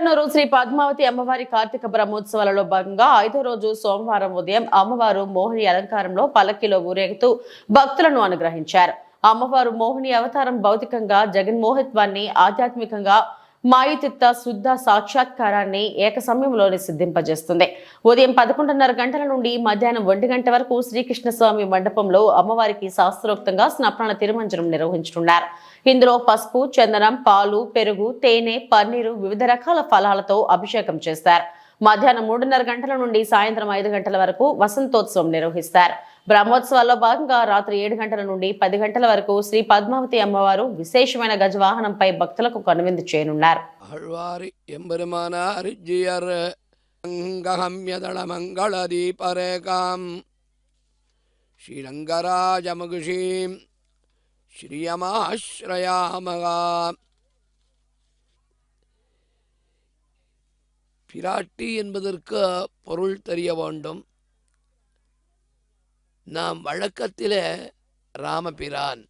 ఎమ్మెగనూరు శ్రీ పద్మావతి అమ్మవారి కార్తీక బ్రహ్మోత్సవాలలో భాగంగా 5వ రోజు సోమవారం ఉదయం అమ్మవారు మోహిని అలంకారంలో పల్లకిలో ఊరేగుతూ భక్తులను అనుగ్రహించారు. అమ్మవారు మోహిని అవతారం భౌతికంగా జగన్మోహిత్వాన్ని, ఆధ్యాత్మికంగా మాయితిత్త శుద్ధ సాక్షాత్కారాన్ని ఏక సమయంలోనే సిద్ధింపజేస్తుంది. ఉదయం 11:30 గంటల నుండి మధ్యాహ్నం 1 గంట వరకు శ్రీకృష్ణస్వామి మండపంలో అమ్మవారికి శాస్త్రోక్తంగా స్నపన తిరుమంజనం నిర్వహించనున్నారు. ఇందులో పసుపు, చందనం, పాలు, పెరుగు, తేనె, పన్నీరు, వివిధ రకాల ఫలాలతో అభిషేకం చేస్తారు. మధ్యాహ్నం 3:30 గంటల నుండి సాయంత్రం 5 గంటల వరకు వసంతోత్సవం నిర్వహిస్తారు. బ్రహ్మోత్సవాల్లో భాగంగా రాత్రి 7 గంటల నుండి 10 గంటల వరకు శ్రీ పద్మావతి అమ్మవారు విశేషమైన గజవాహనంపై భక్తులకు కనువిందు చేయనున్నారు. பிராட்டி என்பதற்கு பொருள் தெரிய வேண்டும். நாம் வழக்கத்திலே ராமபிரான்,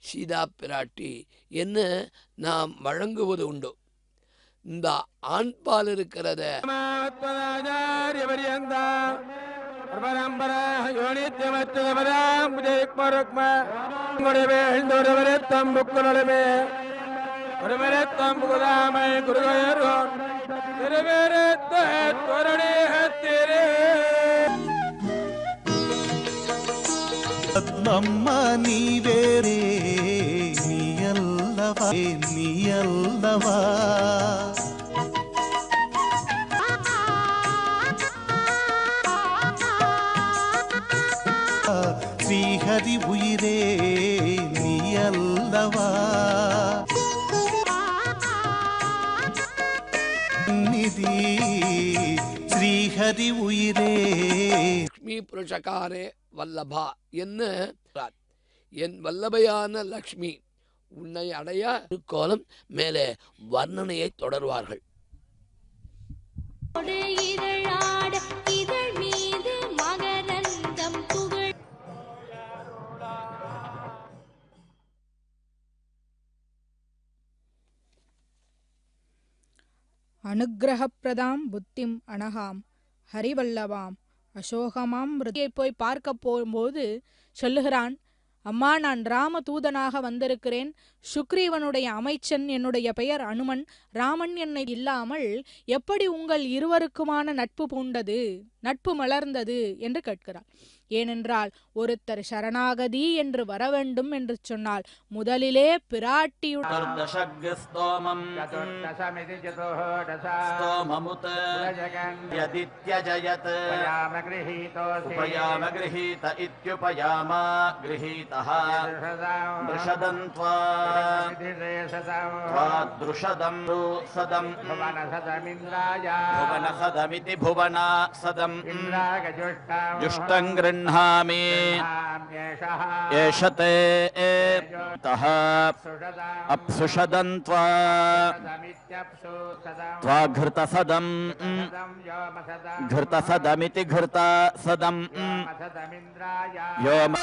சீதா பிராட்டி என்று நாம் வழங்குவது உண்டு. இந்த ஆண்பால் இருக்கிறத పద్మమ్మ నీవేరే నీయల్లవా నీయల్లవా శ్రీహరి ఉయిరే నీయల్లవా నిధి శ్రీహరి ఉయిరే லக்ஷ்மி புருஷகாரே வல்லபா என்ன என் வல்லபையான லக்ஷ்மி உன்னை அடைய கோலம் மேலே வர்ணனையை தொடர்வார்கள். அனுக்கிரகப்பிரதாம் புத்திம் அனகாம் ஹரிவல்லவாம் அசோகமாம் போய் பார்க்க போகும்போது சொல்லுகிறான், அம்மா, நான் ராம தூதனாக வந்திருக்கிறேன். சுக்ரீவனுடைய அமைச்சன், என்னுடைய பெயர் அனுமன். ராமன் என்னை இல்லாமல் எப்படி உங்கள் இருவருக்குமான நட்பு பூண்டது, நட்பு மலர்ந்தது என்று கேட்கிறார். ஏனென்றால் ஒருத்தர் சரணாகதி என்று வர வேண்டும் என்று சொன்னால் முதலிலே பிராட்டியுடன் गृह्णामि येषते तः अप्सुषदं त्वाघृतसदं घृतसदमिति घृतसदं व्योम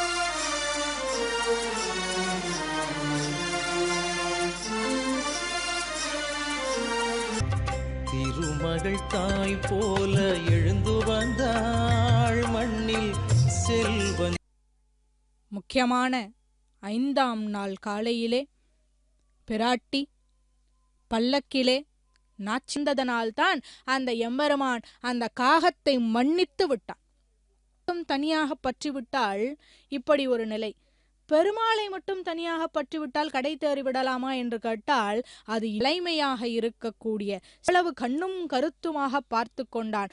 திருமகள் தாய் போல எழுந்து வந்தாள் மண்ணில் செல்வன். முக்கியமான 5ஆம் நாள் காலையிலே பிராட்டி பல்லக்கிலே நாச்சிந்ததனால்தான் அந்த எம்பெருமான் அந்த காகத்தை மன்னித்து விட்டான். தனியாக பற்றிவிட்டால் இப்படி ஒரு நிலை. பெருமாளை மட்டும் தனியாக பற்றிவிட்டால் கடை தேறி விடலாமா என்று கேட்டால் அது இளைமையாக இருக்கக்கூடிய அளவு கண்ணும் கருத்துமாக பார்த்து கொண்டான்.